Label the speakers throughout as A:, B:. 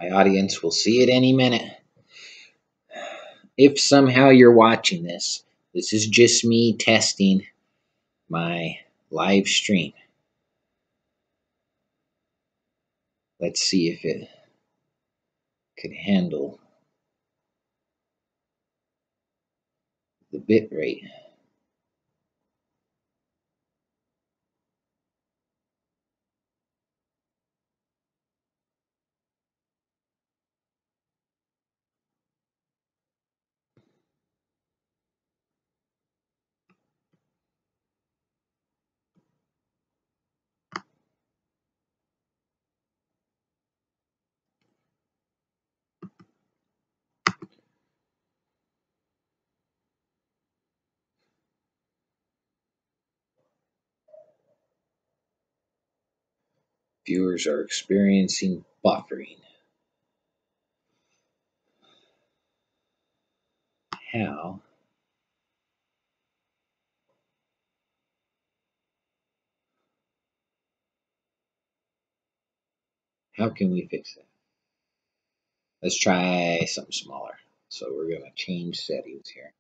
A: My audience will see it any minute. If somehow you're watching this, this is just me testing my live stream. Let's see if it could handle the bit rate. Viewers are experiencing buffering. How can we fix that? Let's try something smaller. So we're going to change settings here.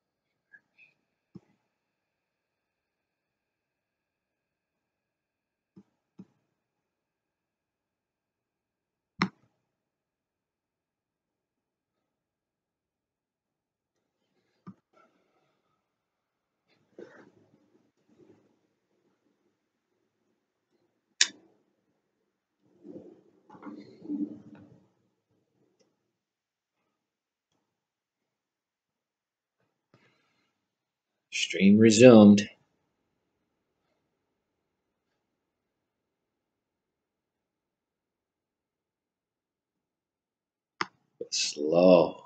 A: Stream resumed. But slow.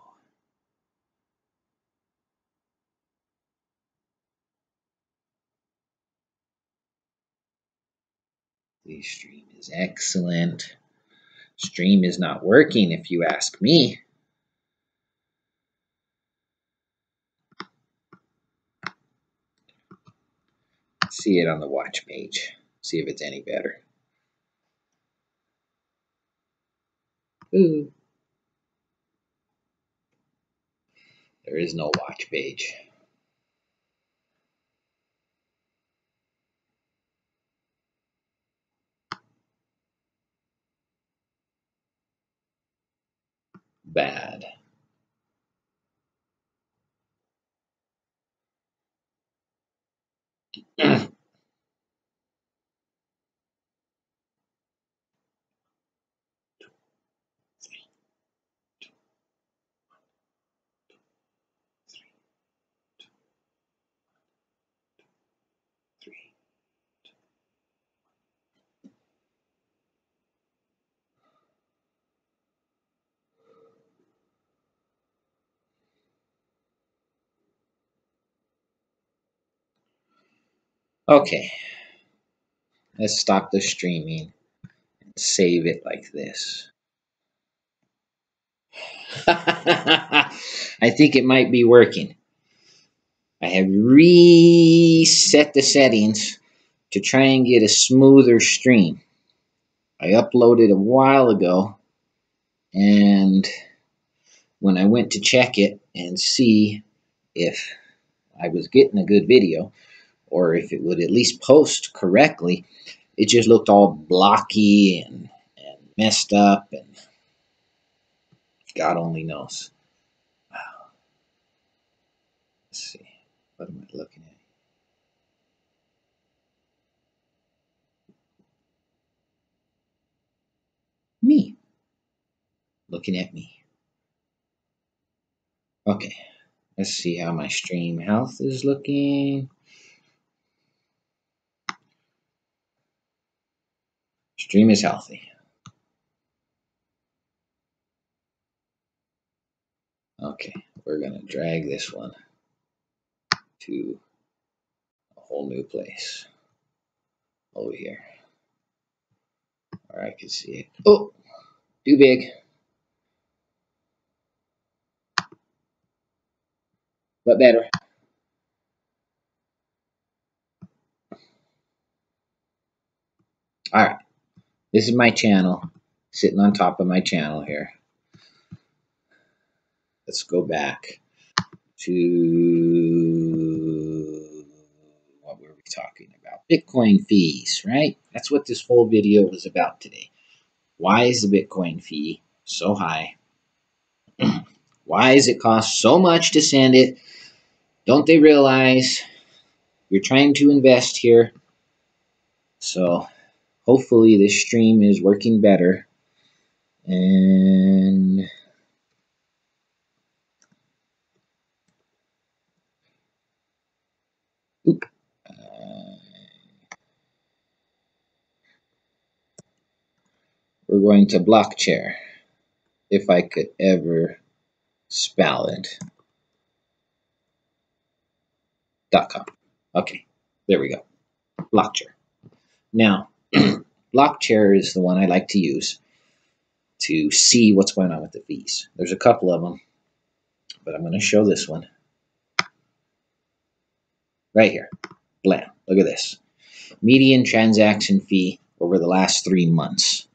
A: The stream is excellent. Stream is not working if you ask me. See it on the watch page. See if it's any better. Ooh. There is no watch page. Bad. Okay. Let's stop the streaming and save it like this. I think it might be working. I have reset the settings to try and get a smoother stream. I uploaded a while ago, and when I went to check it and see if I was getting a good video or if it would at least post correctly, it just looked all blocky and messed up, and God only knows. Wow. Let's see. What am I looking at? Me. Looking at me. Okay. Let's see how my stream health is looking. Stream is healthy. Okay, we're going to drag this one to a whole new place over here where I can see it. Oh, too big. But better. All right. This is my channel, sitting on top of my channel here. let's go back to what were we talking about? Bitcoin fees, right? That's what this whole video was about today. Why is the Bitcoin fee so high? Why does it cost so much to send it? Don't they realize you're trying to invest here? So hopefully this stream is working better. And we're going to Blockchair, if I could ever spell it. .com. Okay, there we go. Blockchair. Now, Blockchair is the one I like to use to see what's going on with the fees. There's a couple of them, but I'm going to show this one. Right here. Blam. Look at this. Median transaction fee over the last 3 months.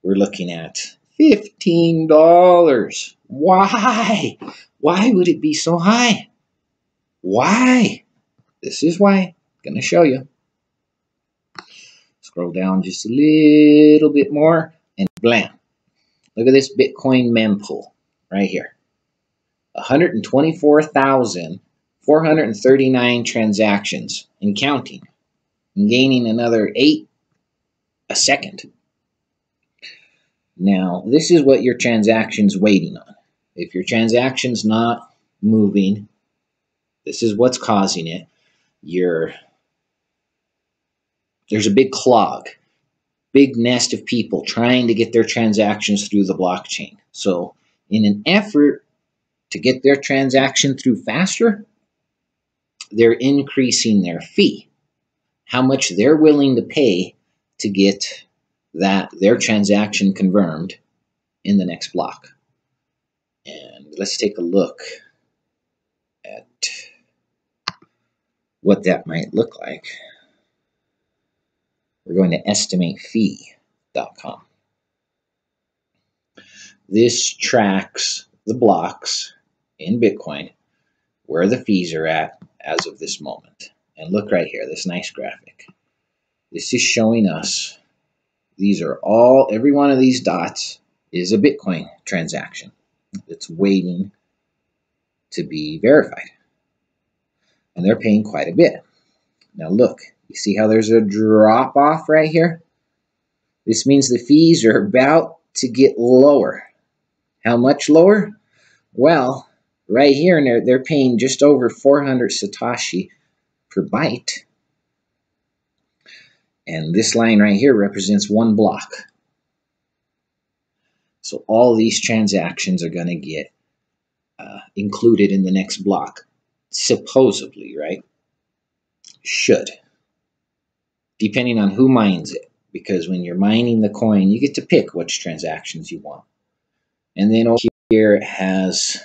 A: We're looking at $15. Why? Why would it be so high? Why? This is why. I'm going to show you. Scroll down just a little bit more, and blam. Look at this Bitcoin mempool right here. 124,439 transactions and counting, and gaining another 8 a second. Now, this is what your transaction's waiting on. If your transaction's not moving, this is what's causing it. There's a big clog, big nest of people trying to get their transactions through the blockchain. So in an effort to get their transaction through faster, they're increasing their fee, how much they're willing to pay to get their transaction confirmed in the next block. And let's take a look at what that might look like. We're going to estimatefee.com. This tracks the blocks in Bitcoin where the fees are at as of this moment. And look right here, this nice graphic. This is showing us every one of these dots is a Bitcoin transaction that's waiting to be verified. And they're paying quite a bit. Now look, you see how there's a drop off right here? This means the fees are about to get lower. How much lower? Well, right here, they're paying just over 400 Satoshi per byte. And this line right here represents 1 block. So all these transactions are going to get included in the next block. Supposedly, right? Should. Depending on who mines it. Because when you're mining the coin, you get to pick which transactions you want. And then over here it has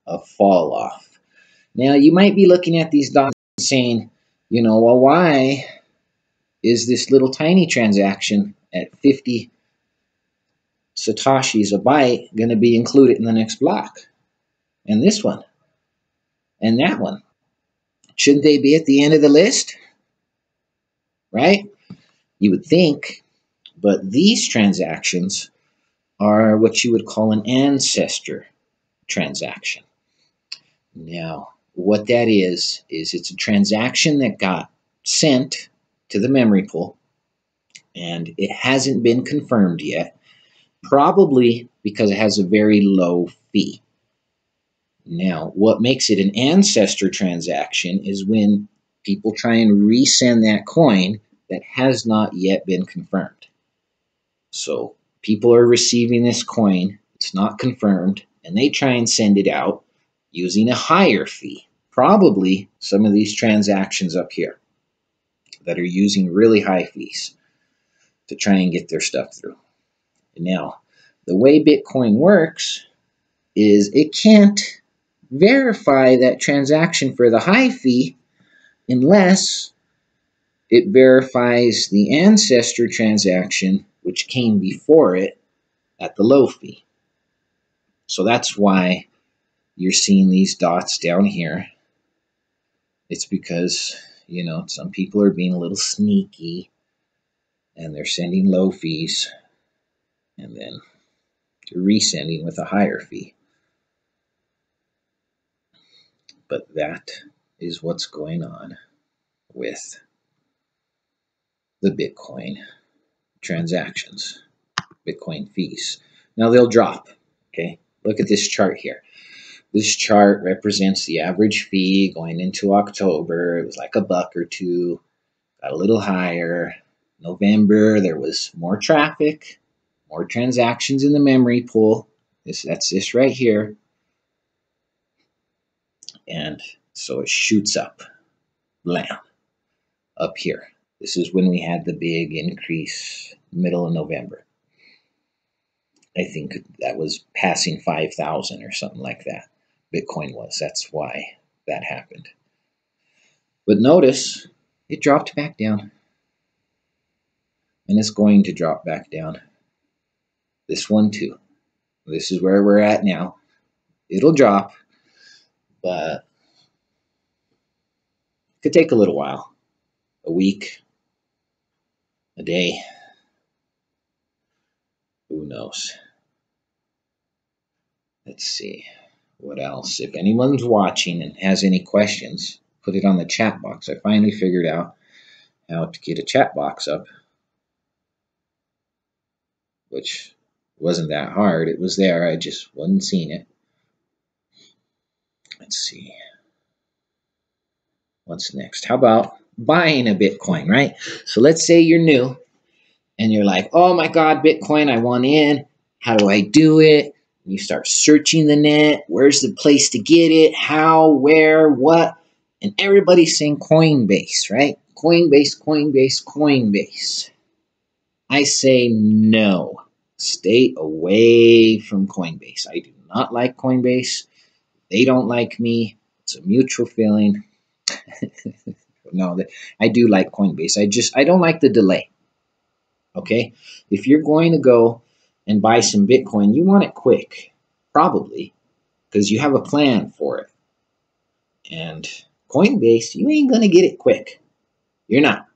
A: a fall off. Now you might be looking at these dots and saying, well, why is this little tiny transaction at 50 Satoshis a byte going to be included in the next block? And this one? And that one? Shouldn't they be at the end of the list? Right? You would think, but these transactions are what you would call an ancestor transaction. Now, what that is it's a transaction that got sent to the memory pool, and it hasn't been confirmed yet, probably because it has a very low fee. Now, what makes it an ancestor transaction is when people try and resend that coin that has not yet been confirmed. So people are receiving this coin, it's not confirmed, and they try and send it out using a higher fee. Probably some of these transactions up here that are using really high fees to try and get their stuff through. Now, the way Bitcoin works is it can't verify that transaction for the high fee unless it verifies the ancestor transaction, which came before it, at the low fee. So that's why you're seeing these dots down here. It's because, some people are being a little sneaky and they're sending low fees and then they're resending with a higher fee. But that is what's going on with the Bitcoin transactions, Bitcoin fees. Now they'll drop. Okay, look at this chart here. This chart represents the average fee going into October. It was like $1 or $2, got a little higher. November, there was more traffic, more transactions in the memory pool. That's this right here. And so it shoots up, blam, up here. This is when we had the big increase, middle of November. I think that was passing 5,000 or something like that. Bitcoin was. That's why that happened. But notice it dropped back down. And it's going to drop back down. This one too. This is where we're at now. It'll drop, but it could take a little while. A week, a day. Who knows? Let's see. What else? If anyone's watching and has any questions, put it on the chat box. I finally figured out how to get a chat box up, which wasn't that hard. It was there. I just wasn't seeing it. Let's see. What's next? How about buying a Bitcoin, right? So let's say you're new and you're like, oh my God, Bitcoin, I want in. How do I do it? You start searching the net. Where's the place to get it? How, where, what? And everybody's saying Coinbase, right? Coinbase, Coinbase, Coinbase. I say no. Stay away from Coinbase. I do not like Coinbase. They don't like me. It's a mutual feeling. No, I do like Coinbase. I don't like the delay. Okay? If you're going to go and buy some Bitcoin, you want it quick, probably, because you have a plan for it. And Coinbase, you ain't going to get it quick. You're not.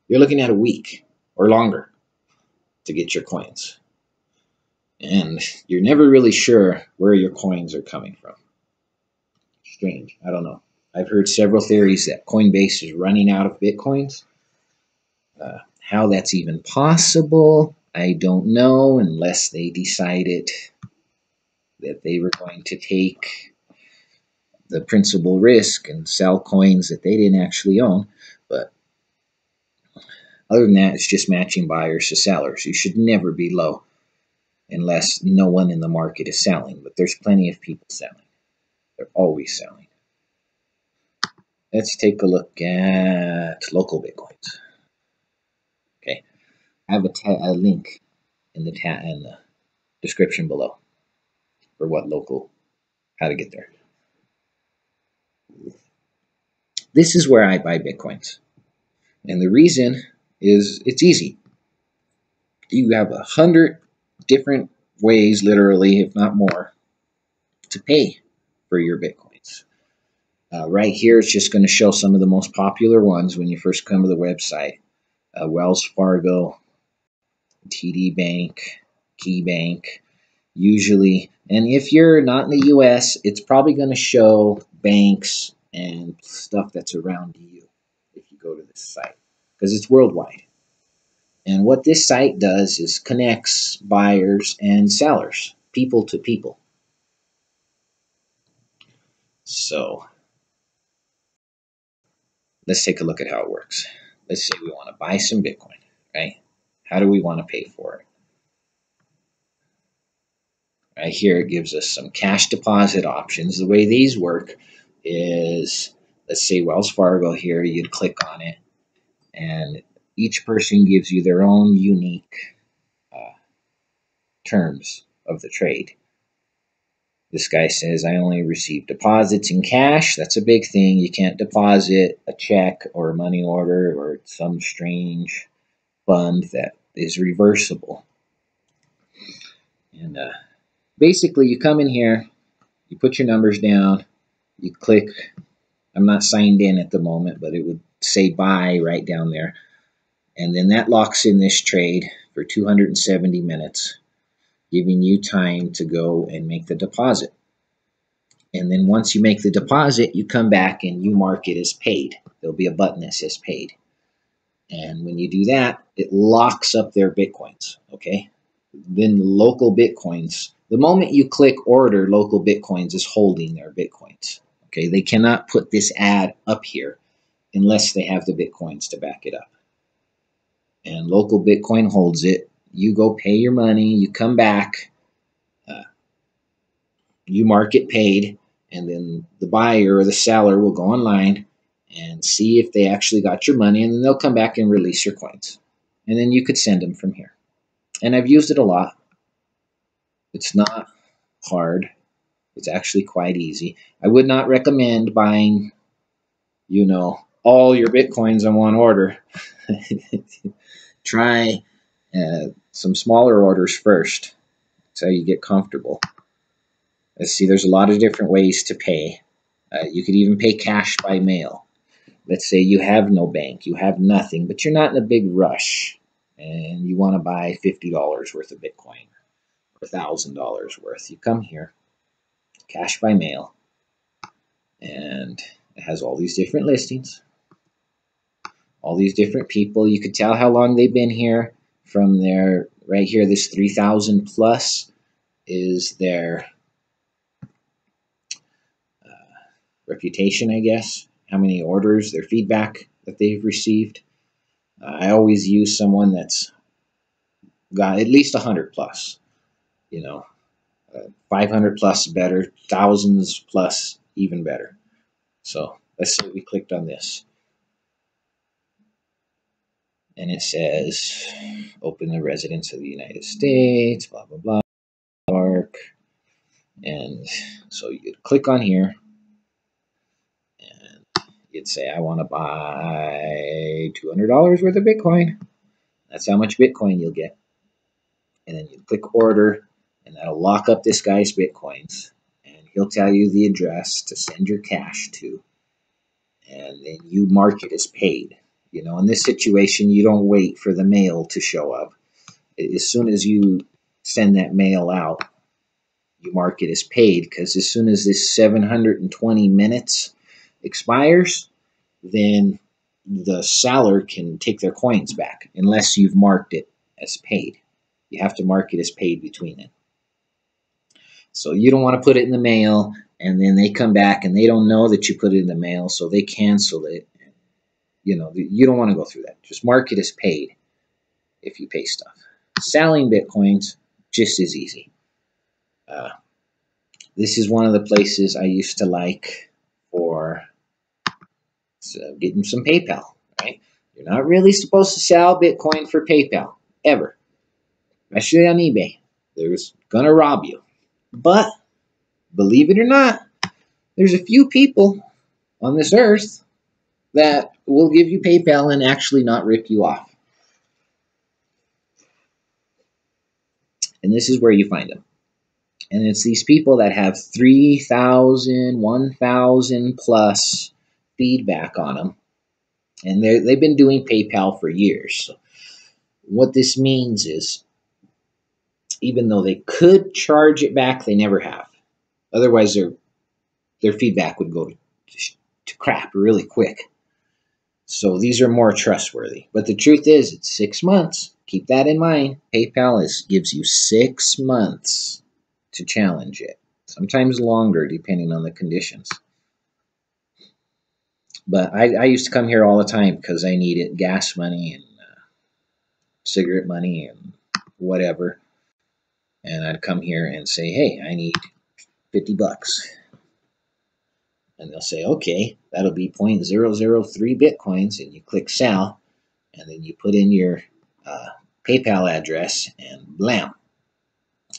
A: You're looking at a week or longer to get your coins. And you're never really sure where your coins are coming from. Strange. I don't know. I've heard several theories that Coinbase is running out of Bitcoins. How that's even possible, I don't know, unless they decided that they were going to take the principal risk and sell coins that they didn't actually own. But other than that, it's just matching buyers to sellers. You should never be low unless no one in the market is selling. But there's plenty of people selling. They're always selling. Let's take a look at local Bitcoins. Okay, I have a link in the description below for how to get there. This is where I buy Bitcoins. And the reason is it's easy. You have 100 different ways, literally, if not more, to pay for your Bitcoins. Right here, it's just going to show some of the most popular ones when you first come to the website. Wells Fargo, TD Bank, KeyBank, usually. And if you're not in the US, it's probably going to show banks and stuff that's around you if you go to this site, because it's worldwide. And what this site does is connects buyers and sellers, people to people. So let's take a look at how it works. Let's say we want to buy some Bitcoin, right? How do we want to pay for it? Right here, it gives us some cash deposit options. The way these work is, let's say Wells Fargo here, you'd click on it, and each person gives you their own unique terms of the trade. This guy says, I only receive deposits in cash. That's a big thing. You can't deposit a check or a money order or some strange fund that is reversible. And basically, you come in here, You put your numbers down, you click. I'm not signed in at the moment, but it would say buy right down there. And then that locks in this trade for 270 minutes, giving you time to go and make the deposit. And then once you make the deposit, you come back and you mark it as paid. There'll be a button that says paid. And when you do that, it locks up their Bitcoins, okay? Then local Bitcoins, the moment you click order, local Bitcoins is holding their Bitcoins, okay? They cannot put this ad up here unless they have the Bitcoins to back it up. And local Bitcoin holds it. You go pay your money, you come back, you mark it paid, and then the buyer or the seller will go online and see if they actually got your money, and then they'll come back and release your coins. And then you could send them from here. And I've used it a lot. It's not hard. It's actually quite easy. I would not recommend buying, all your Bitcoins in one order. Try some smaller orders first. That's how you get comfortable. Let's see, there's a lot of different ways to pay. You could even pay cash by mail. Let's say you have no bank, you have nothing, but you're not in a big rush and you want to buy $50 worth of Bitcoin or $1,000 worth. You come here, cash by mail, and it has all these different listings, all these different people. You could tell how long they've been here from their, right here, this 3,000 plus is their reputation, I guess, how many orders, their feedback that they've received. I always use someone that's got at least 100 plus, 500 plus better, thousands plus even better. So let's say we clicked on this. And it says, open the residence of the United States, blah, blah, blah, Mark. And so you'd click on here. And you'd say, I want to buy $200 worth of Bitcoin. That's how much Bitcoin you'll get. And then you click order, and that'll lock up this guy's Bitcoins. And he'll tell you the address to send your cash to. And then you mark it as paid. In this situation, you don't wait for the mail to show up. As soon as you send that mail out, you mark it as paid, because as soon as this 720 minutes expires, then the seller can take their coins back unless you've marked it as paid. You have to mark it as paid between it. So you don't want to put it in the mail, and then they come back and they don't know that you put it in the mail, so they cancel it. You don't want to go through that. Just mark it as paid if you pay stuff. Selling Bitcoins, just as easy. This is one of the places I used to like for getting some PayPal, right? You're not really supposed to sell Bitcoin for PayPal, ever. Especially on eBay. They're going to rob you. But, believe it or not, there's a few people on this earth that will give you PayPal and actually not rip you off. And this is where you find them. And it's these people that have 3,000, 1,000 plus feedback on them. And they've been doing PayPal for years. So what this means is, even though they could charge it back, they never have. Otherwise, their feedback would go to crap really quick. So these are more trustworthy. But the truth is, it's 6 months. Keep that in mind. PayPal gives you 6 months to challenge it. Sometimes longer, depending on the conditions. But I used to come here all the time because I needed gas money and cigarette money and whatever. And I'd come here and say, hey, I need $50. And they'll say, okay, that'll be 0.003 Bitcoins. And you click sell. And then you put in your PayPal address and blam.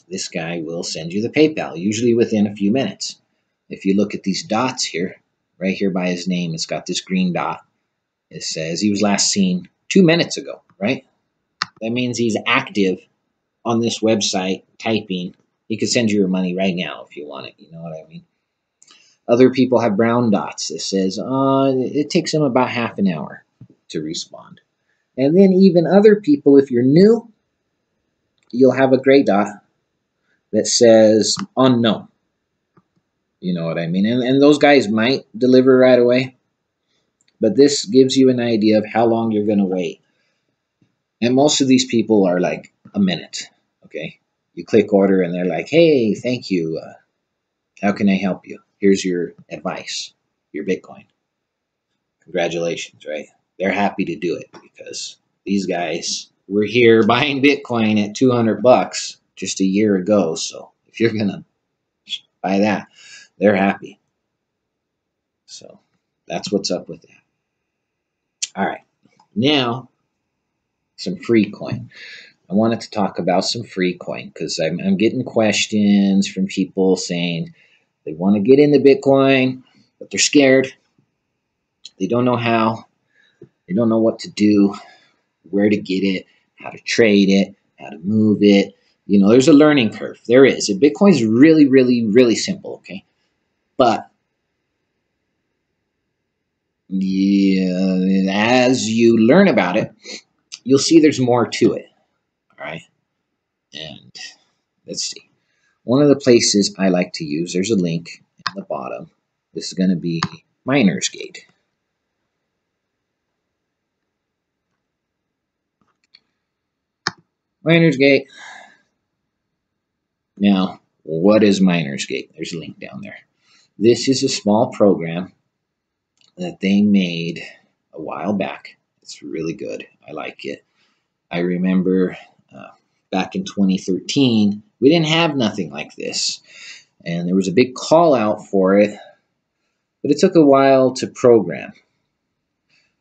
A: This guy will send you the PayPal, usually within a few minutes. If you look at these dots here, right here by his name, it's got this green dot. It says he was last seen 2 minutes ago, right? That means he's active on this website typing. He could send you your money right now if you want it. You know what I mean? Other people have brown dots that says it takes them about half an hour to respond. And then even other people, if you're new, you'll have a gray dot that says unknown. You know what I mean? And those guys might deliver right away, but this gives you an idea of how long you're going to wait. And most of these people are like a minute. Okay. You click order and they're like, hey, thank you. How can I help you? Here's your advice, your Bitcoin. Congratulations, right? They're happy to do it because these guys were here buying Bitcoin at $200 just a year ago. So if you're going to buy that, they're happy. So that's what's up with that. All right. Now, some free coin. I wanted to talk about some free coin because I'm getting questions from people saying they want to get into Bitcoin, but they're scared. They don't know how. They don't know what to do, where to get it, how to trade it, how to move it. You know, there's a learning curve. There is. Bitcoin's really, really, really simple, okay? But yeah, as you learn about it, you'll see there's more to it, all right? And let's see. One of the places I like to use, there's a link at the bottom. This is going to be Miners Gate. Miners Gate. Now, what is Miners Gate? There's a link down there. This is a small program that they made a while back. It's really good. I like it. I remember back in 2013, we didn't have nothing like this. And there was a big call out for it, but it took a while to program.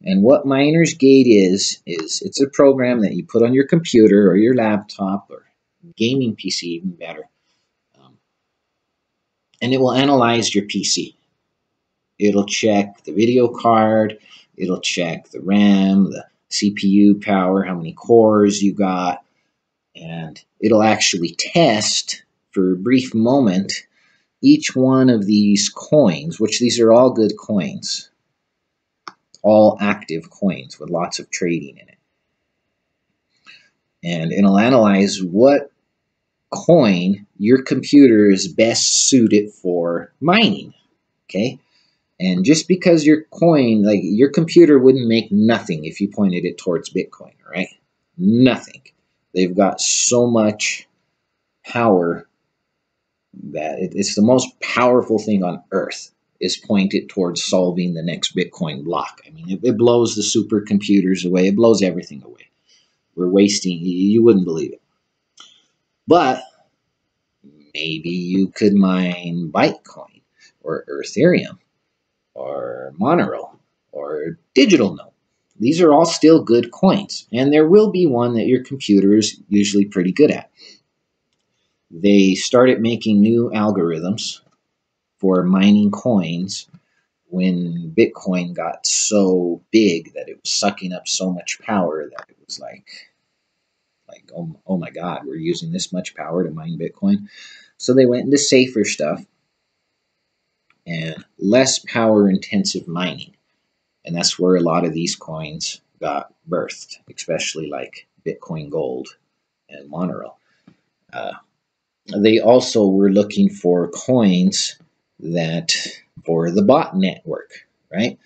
A: And what Miners Gate is it's a program that you put on your computer or your laptop or gaming PC, even better. And it will analyze your PC. It'll check the video card, it'll check the RAM, the CPU power, how many cores you got, and it'll actually test for a brief moment each one of these coins, which these are all good coins, all active coins with lots of trading in it. And it'll analyze what coin your computer is best suited for mining. Okay? And just because your coin, like your computer wouldn't make nothing if you pointed it towards Bitcoin, right? Nothing. They've got so much power that it's the most powerful thing on earth is pointed towards solving the next Bitcoin block. I mean, it blows the supercomputers away. It blows everything away. We're wasting, you wouldn't believe it. But maybe you could mine Bitcoin or Ethereum or Monero or Digital Note. These are all still good coins, and there will be one that your computer is usually pretty good at. They started making new algorithms for mining coins when Bitcoin got so big that it was sucking up so much power that it was like oh my God, we're using this much power to mine Bitcoin. So they went into safer stuff and less power intensive mining. And that's where a lot of these coins got birthed, especially like Bitcoin Gold and Monero. They also were looking for coins that for the bot network, right?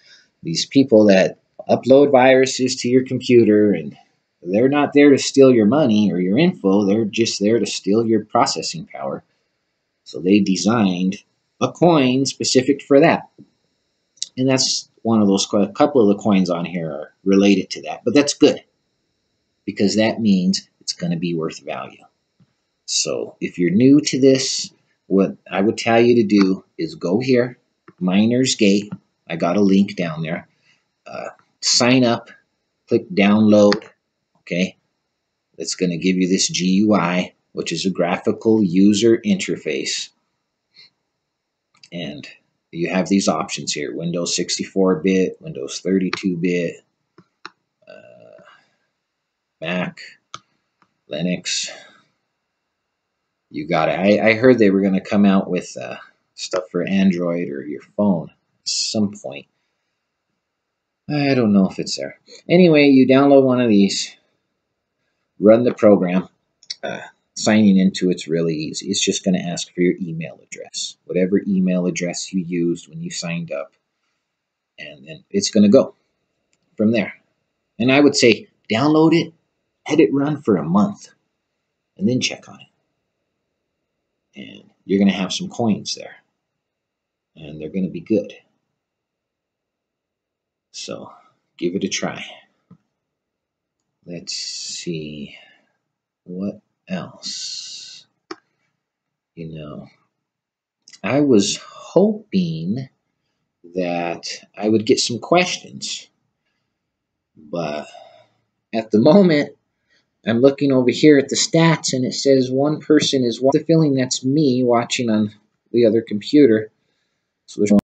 A: These people that upload viruses to your computer and they're not there to steal your money or your info, they're just there to steal your processing power. So they designed a coin specific for that. And that's one of those, a couple of the coins on here are related to that. But that's good because that means it's going to be worth value. So if you're new to this, what I would tell you to do is go here, Miners Gate. I got a link down there. Sign up, click download. Okay. It's going to give you this GUI, which is a graphical user interface. And you have these options here, Windows 64-bit, Windows 32-bit, Mac, Linux. You got it. I heard they were going to come out with stuff for Android or your phone at some point. I don't know if it's there. Anyway, you download one of these, run the program. Uh, Signing into it's really easy. It's just going to ask for your email address, whatever email address you used when you signed up, and then it's going to go from there. And I would say download it, let it run for a month, and then check on it. And you're going to have some coins there, and they're going to be good. So give it a try. Let's see what else. I was hoping that I would get some questions, but at the moment, I'm looking over here at the stats and it says one person is the feeling that's me watching on the other computer. So there's one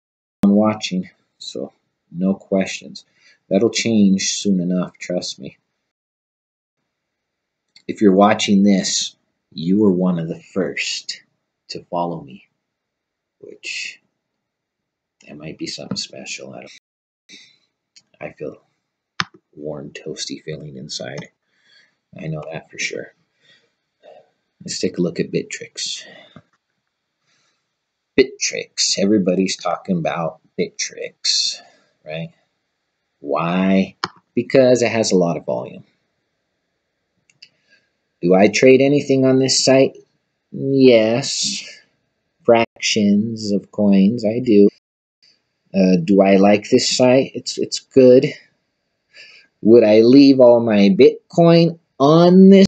A: watching, so no questions. That'll change soon enough, trust me. If you're watching this, you were one of the first to follow me, which that might be something special. I feel warm, toasty feeling inside. I know that for sure. Let's take a look at Bittrex. Bittrex. Everybody's talking about Bittrex, right? Why? Because it has a lot of volume. Do I trade anything on this site? Yes. Fractions of coins, I do. Do I like this site? It's good. Would I leave all my Bitcoin on this